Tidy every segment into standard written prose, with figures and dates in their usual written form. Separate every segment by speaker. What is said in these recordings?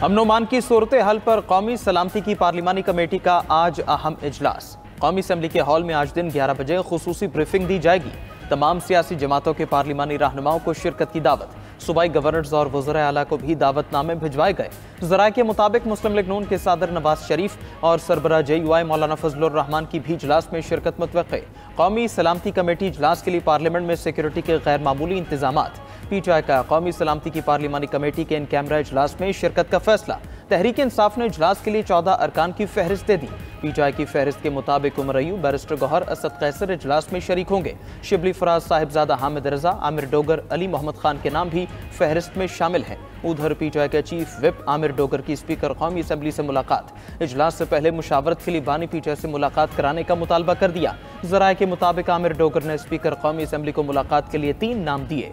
Speaker 1: अमन-ओ-मान की सूरत हाल पर कौमी सलामती की पार्लिमानी कमेटी का आज अहम इजलास। कौमी असम्बली के हॉल में आज दिन 11 बजे खुसूसी ब्रीफिंग दी जाएगी। तमाम सियासी जमातों के पार्लिमानी रहनुमाओं को शिरकत की दावत। सूबाई गवर्नर्स और वज़ीर आला को भी दावतनामे भिजवाए गए। ज़राए के मुताबिक मुस्लिम लीग नून के सदर नवाज शरीफ और सरबराह JUI मौलाना फजलुर रहमान की भी इजलास में शिरकत मुतवक्के। कौमी सलामती कमेटी इजलास के लिए पार्लियामेंट में सिक्योरिटी के गैर मामूली इंतजामात। PTI का कौमी सलामती की पार्लिमानी कमेटी के इन कैमरा इजलास में शिरकत का फैसला। तहरीक इंसाफ ने इजलास के लिए 14 अरकान की फहरिस्त दे दी। PTI की फहरिस्त के मुताबिक उमर अयूब, बैरिस्टर गौहर, असद कैसर इजलास में शरीक होंगे। शिबली फराज, साहिबजादा हामिद रजा, आमिर डोगर, अली मोहम्मद खान के नाम भी फहरिस्त में शामिल हैं। उधर PTI के चीफ विप आमिर डोगर की स्पीकर कौमी असम्बली से मुलाकात। इजलास से पहले मुशावरत के लिए बानी PTI से मुलाकात कराने का मुतालबा कर दिया। ज़राए के मुताबिक आमिर डोगर ने स्पीकर कौमी असम्बली को मुलाकात के लिए 3 नाम दिए।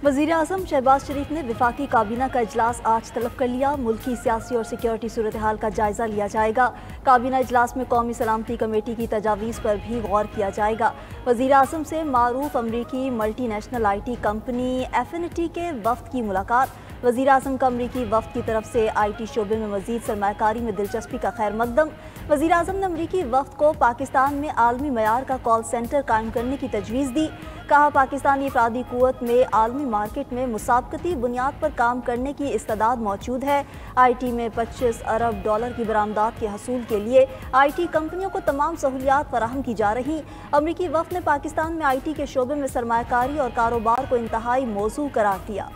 Speaker 2: वज़ीर आज़म शहबाज शरीफ ने वफाकी काबीना का इजलास आज तलब कर लिया। मुल्की सियासी और सिक्योरिटी सूरत हाल का जायजा लिया जाएगा। काबीना इजलास में कौमी सलामती कमेटी की तजावीज़ पर भी गौर किया जाएगा। वज़ीर आज़म से मारूफ अमरीकी multi national IT company affinity के वफ्द की मुलाकात। वज़ीर आज़म का अमरीकी वफ्द की तरफ से IT शोबे में मज़ीद सरमायाकारी में दिलचस्पी का खैर मकदम। वज़ीर आज़म ने अमरीकी वफ्द को पाकिस्तान में आलमी मयार का कॉल सेंटर कायम करने की तजवीज़ दी। कहा, पाकिस्तानी अफरादी कुव्वत में आलमी मार्केट में मुसाबकती बुनियाद पर काम करने की इस्तेदाद मौजूद है। IT में $25 अरब की बरामदात के हसूल के लिए IT कंपनियों को तमाम सहूलियात फराहम की जा रही। अमरीकी वफ्द ने पाकिस्तान में IT के शोबे में सरमायाकारी और कारोबार को इंतहाई मौजू करार दिया।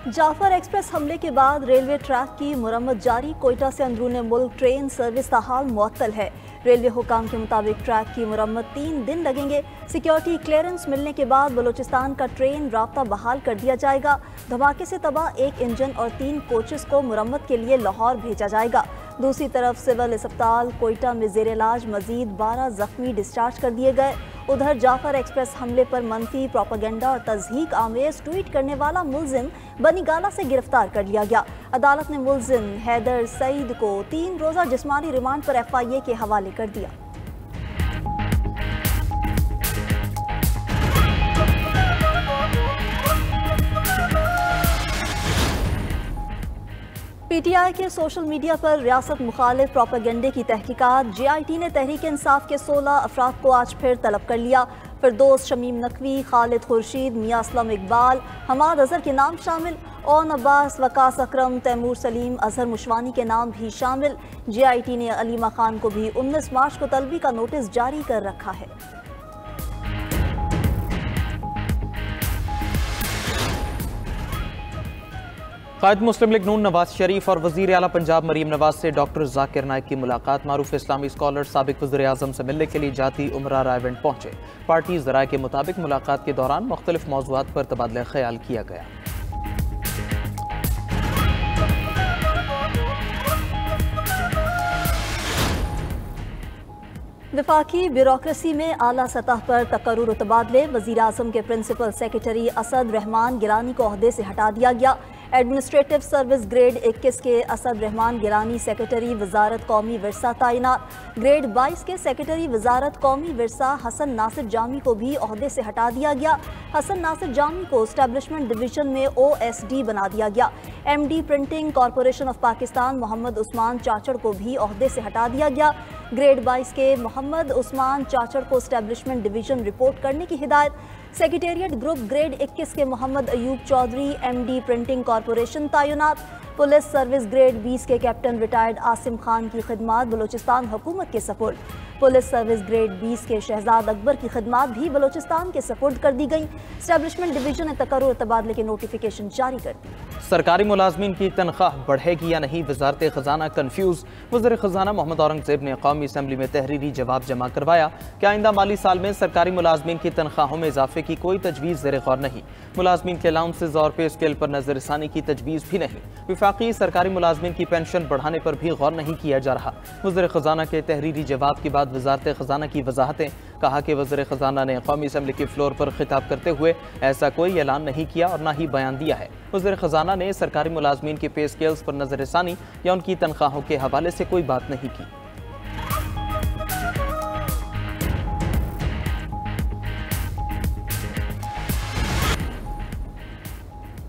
Speaker 2: जाफर एक्सप्रेस हमले के बाद रेलवे ट्रैक की मुरम्मत जारी। कोयटा से अंदरूनी मुल्क ट्रेन सर्विस ताहाल मुअत्तल है। रेलवे हुकाम के मुताबिक ट्रैक की मुरम्मत 3 दिन लगेंगे। सिक्योरिटी क्लियरेंस मिलने के बाद बलूचिस्तान का ट्रेन राब्ता बहाल कर दिया जाएगा। धमाके से तबाह 1 इंजन और 3 कोचेस को मुरम्मत के लिए लाहौर भेजा जाएगा। दूसरी तरफ सिविल अस्पताल कोयटा में जेर इलाज मजीद 12 जख्मी डिस्चार्ज कर दिए गए। उधर जाफर एक्सप्रेस हमले पर मनफी प्रोपेगेंडा और तज़हीक आमेज ट्वीट करने वाला मुल्जिम बनीगाला से गिरफ्तार कर लिया गया। अदालत ने मुल्जिम हैदर सईद को 3 रोज़ा जिस्मानी रिमांड पर FIA के हवाले कर दिया। PTI के सोशल मीडिया पर रियासत मुखालिफ प्रोपेगेंडे की तहकीकात। JIT ने तहरीक इंसाफ के 16 अफराद को आज फिर तलब कर लिया। फिरदौस शमीम नकवी, खालिद खुर्शीद, मियां असलम इकबाल, हमाद अजहर के नाम शामिल। ओन अब्बास, वकास अकरम, तैमूर सलीम, अजहर मुशवानी के नाम भी शामिल। JIT ने अलीमा खान को भी 19 मार्च को तलबी का नोटिस जारी कर रखा है।
Speaker 1: कायद मुस्लिम लीग नून नवाज शरीफ और वज़ीर आला पंजाब मरीम नवाज से डॉक्टर जाकिर नाइक की मुलाकात। मारूफ इस्लामी स्कॉलर साबिक वज़ीर आज़म से मिलने के लिए जाती उमरा रायवेंड पहुंचे। पार्टी ज़राए के मुताबिक मुलाकात के दौरान मुख्तलिफ मौज़ूआत पर तबादला ख्याल किया गया।
Speaker 2: वफाकी ब्यूरोक्रेसी में आला सतह पर तकर्रुर और तबादले। वज़ीर आज़म के प्रिंसिपल सेक्रेटरी असद रहमान गिलानी को ओहदे से हटा दिया गया। एडमिनिस्ट्रेटिव सर्विस ग्रेड 21 के असद रहमान गिलानी सेक्रेटरी वजारत कौमी विरसा तैनात। ग्रेड 22 के सेक्रेटरी वजारत कौमी विरसा हसन नासिर जामी को भी ओहदे से हटा दिया गया। हसन नासिर जामी को एस्टैब्लिशमेंट डिवीजन में OSD बना दिया गया। MD printing corporation of Pakistan Mohammad Usman Chachar को भी ओहदे से हटा दिया गया। ग्रेड 22 के मोहम्मद उस्मान चाचड़ को एस्टैब्लिशमेंट डिवीजन रिपोर्ट करने की हिदायत। सेक्रेटेरिएट ग्रुप ग्रेड 21 के Mohammad Ayub Chaudhary MD printing corporation तैनात। पुलिस सर्विस ग्रेड 20 के कैप्टन रिटायर्ड आसिम खान की खिदमात बलूचिस्तान हुकूमत के सपुर्द। पुलिस सर्विस ग्रेड 20 के शहजाद अकबर की खिदमात भी बलूचिस्तान के सपुर्द कर दी गई। एस्टैब्लिशमेंट डिवीजन ने तकर्रुर तबादले के नोटिफिकेशन जारी कर दी।
Speaker 1: सरकारी मुलाजमीन की तनख्वाह बढ़ेगी या नहीं, वजारत खजाना कन्फ्यूज। वज़ीर खजाना मोहम्मद औरंगजेब ने कौमी असम्बली में तहरीरी जवाब जमा करवाया कि आइंदा माली साल में सरकारी मुलाजमीन की तनख्वाहों में इजाफे की कोई तजवीज़ ज़ेर गौर नहीं। मुलाजमीन के अलाउंसेज और पे स्केल पर नजरसानी की तजवीज़ भी नहीं। वफाकी सरकारी मुलाजमीन की पेंशन बढ़ाने पर भी गौर नहीं किया जा रहा। वज़ीर खजाना के तहरीरी जवाब के बाद बाद वजारत खजाना की वजाहतें। कहा कि वज़ीर खजाना ने कौमी असम्बली के फ्लोर पर खिताब करते हुए ऐसा कोई ऐलान नहीं किया और न ही बयान दिया है। वज़ीर खजाना ने सरकारी मुलाजमीन के पे स्केल्स पर नजरसानी या उनकी तनख्वाहों के हवाले से कोई बात नहीं की।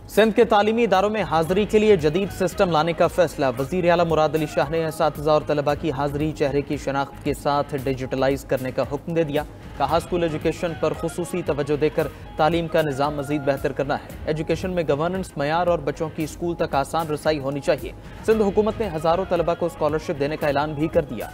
Speaker 1: सिंध के तालीमी इदारों में हाजिरी के लिए जदीद सिस्टम लाने का फैसला। वज़ीर आला मुराद अली शाह ने असातिज़ा और तलबा की हाजिरी चेहरे की शनाख्त के साथ डिजिटलाइज करने का हुक्म दे दिया। कहा स्कूल एजुकेशन पर खुसूसी तवज्जो देकर तालीम का निज़ाम मज़ीद बेहतर करना है। एजुकेशन में गवर्नेंस, मयार और बच्चों की स्कूल तक आसान रसाई होनी चाहिए। सिंध हुकूमत ने हज़ारों तलबा को स्कॉलरशिप देने का ऐलान भी कर दिया।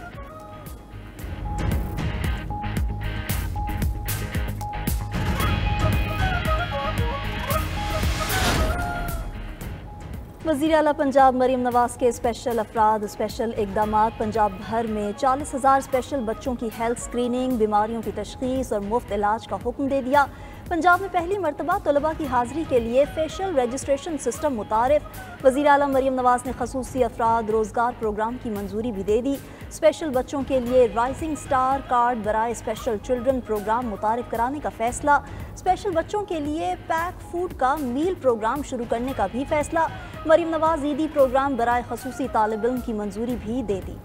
Speaker 2: वज़ीर आला पंजाब मरीम नवाज के स्पेशल अफराद स्पेशल इक़दामात। पंजाब भर में 40,000 स्पेशल बच्चों की हेल्थ स्क्रीनिंग, बीमारियों की तशख़ीस और मुफ्त इलाज का हुक्म दे दिया। पंजाब में पहली मरतबा तलबा की हाजिरी के लिए फेशियल रजिस्ट्रेशन सिस्टम मुतारिफ। वज़ीर आला मरीम नवाज ने खसूसी अफराद रोज़गार प्रोग्राम की मंजूरी भी दे दी। स्पेशल बच्चों के लिए राइजिंग स्टार कार्ड बराए स्पेशल चिल्ड्रन प्रोग्राम मुतारिफ कराने का फैसला। स्पेशल बच्चों के लिए पैक फूड का मील प्रोग्राम शुरू करने का भी फैसला। मरीम नवाज ईदी प्रोग्राम बराए खसूसी तालिब इल्म की मंजूरी भी दे दी।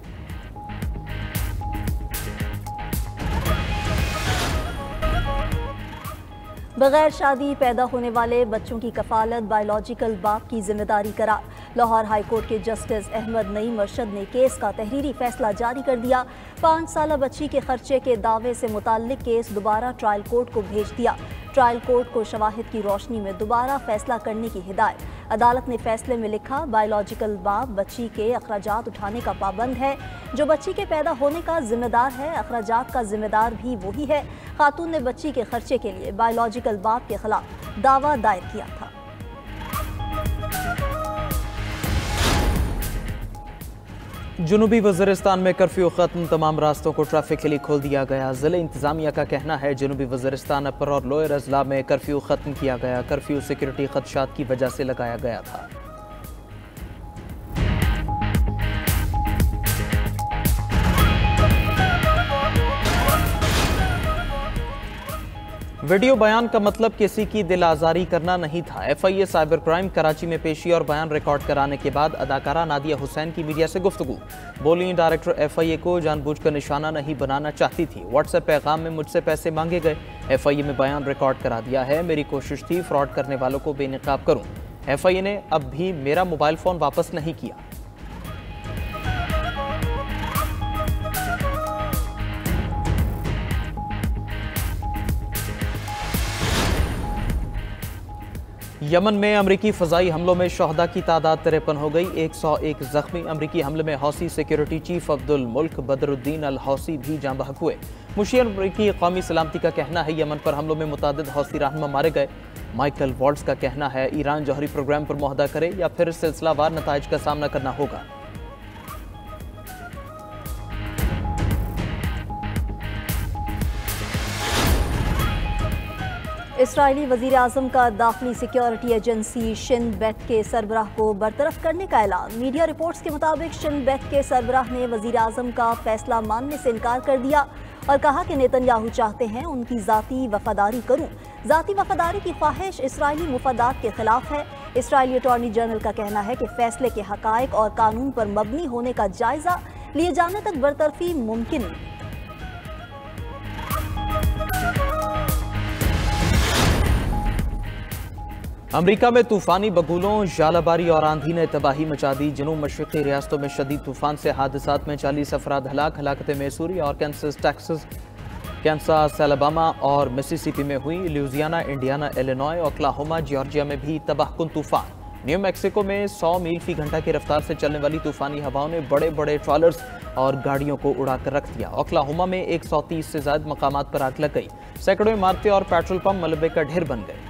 Speaker 2: बगैर शादी पैदा होने वाले बच्चों की कफालत बायोलॉजिकल बाप की जिम्मेदारी करार। लाहौर हाई कोर्ट के जस्टिस अहमद नईम अरशद ने केस का तहरीरी फैसला जारी कर दिया। 5 साल बच्ची के खर्चे के दावे से मुताल्लिक केस दोबारा ट्रायल कोर्ट को भेज दिया। ट्रायल कोर्ट को शवाहिद की रोशनी में दोबारा फैसला करने की हिदायत। अदालत ने फैसले में लिखा, बायोलॉजिकल बाप बच्ची के अखराजात उठाने का पाबंद है। जो बच्ची के पैदा होने का जिम्मेदार है, अखराजात का जिम्मेदार भी वही है। खातून ने बच्ची के खर्चे के लिए बायोलॉजिकल बाप के खिलाफ दावा दायर किया था।
Speaker 1: जुनूबी वज़ीरिस्तान में कर्फ्यू खत्म, तमाम रास्तों को ट्रैफिक के लिए खोल दिया गया। ज़िले इंतजामिया का कहना है जुनूबी वज़ीरिस्तान अपर और लोअर अजला में कर्फ्यू खत्म किया गया। कर्फ्यू सिक्योरिटी खदशात की वजह से लगाया गया था। वीडियो बयान का मतलब किसी की दिल आज़ारी करना नहीं था। FIA साइबर क्राइम कराची में पेशी और बयान रिकॉर्ड कराने के बाद अदाकारा नादिया हुसैन की मीडिया से गुफ्तगू। बोली, डायरेक्टर FIA को जानबूझकर निशाना नहीं बनाना चाहती थी। व्हाट्सएप पैगाम में मुझसे पैसे मांगे गए। FIA में बयान रिकॉर्ड करा दिया है। मेरी कोशिश थी फ्रॉड करने वालों को बेनकाब करूं। FIA ने अब भी मेरा मोबाइल फ़ोन वापस नहीं किया। यमन में अमरीकी फ़ज़ाई हमलों में शहदा की तादाद 53 हो गई। 101 जख्मी। अमरीकी हमले में हौसी सिक्योरिटी चीफ अब्दुल मुल्क बदरुद्दीन अल हौसी भी जाँ बहक हुए। मुशीर अमरीकी कौमी सलामती का कहना है यमन पर हमलों में मुतादिद हौसी रहनुमा मारे गए। माइकल वॉल्ट्स का कहना है ईरान जौहरी प्रोग्राम पर मुआहदा करे या फिर सिलसिलावार नताइज का सामना करना होगा।
Speaker 2: इसराइली वज़ीर आज़म का दाखिली सिक्योरिटी एजेंसी शिन बेत के सरबराह को बरतरफ करने का ऐलान। मीडिया रिपोर्ट्स के मुताबिक शिन बेत के सरबराह ने वज़ीर आज़म का फैसला मानने से इनकार कर दिया और कहा कि नेतन्याहू चाहते हैं उनकी ज़ाती वफादारी करूं। ज़ाती वफादारी की ख्वाहिश इसराइली मुफादात के खिलाफ है। इसराइली अटॉर्नी जनरल का कहना है कि फैसले के हक़ाइक़ और कानून पर मबनी होने का जायज़ा लिए जाने तक बरतरफी मुमकिन नहीं।
Speaker 1: अमरीका में तूफानी बगुलों, जालाबारी और आंधी ने तबाही मचा दी। जनूब मशरक़ी रियासतों में शदीद तूफान से हादसात में 40 अफराद हलाक। हलाकतें मैसूरी और कैंसास, एलाबामा और मिसिसिपी में हुई। Louisiana, Indiana, Illinois, Oklahoma, Georgia में भी तबाहकुन तूफान। न्यू मैक्सिको में 100 मील फी घंटा की रफ्तार से चलने वाली तूफानी हवाओं ने बड़े बड़े ट्रॉलर्स और गाड़ियों को उड़ाकर रख दिया। ओक्लाहोमा में 130 से ज्यादा मकामात पर आग लग गई। सैकड़ों इमारतें और पेट्रोल पंप मलबे का ढेर बन गए।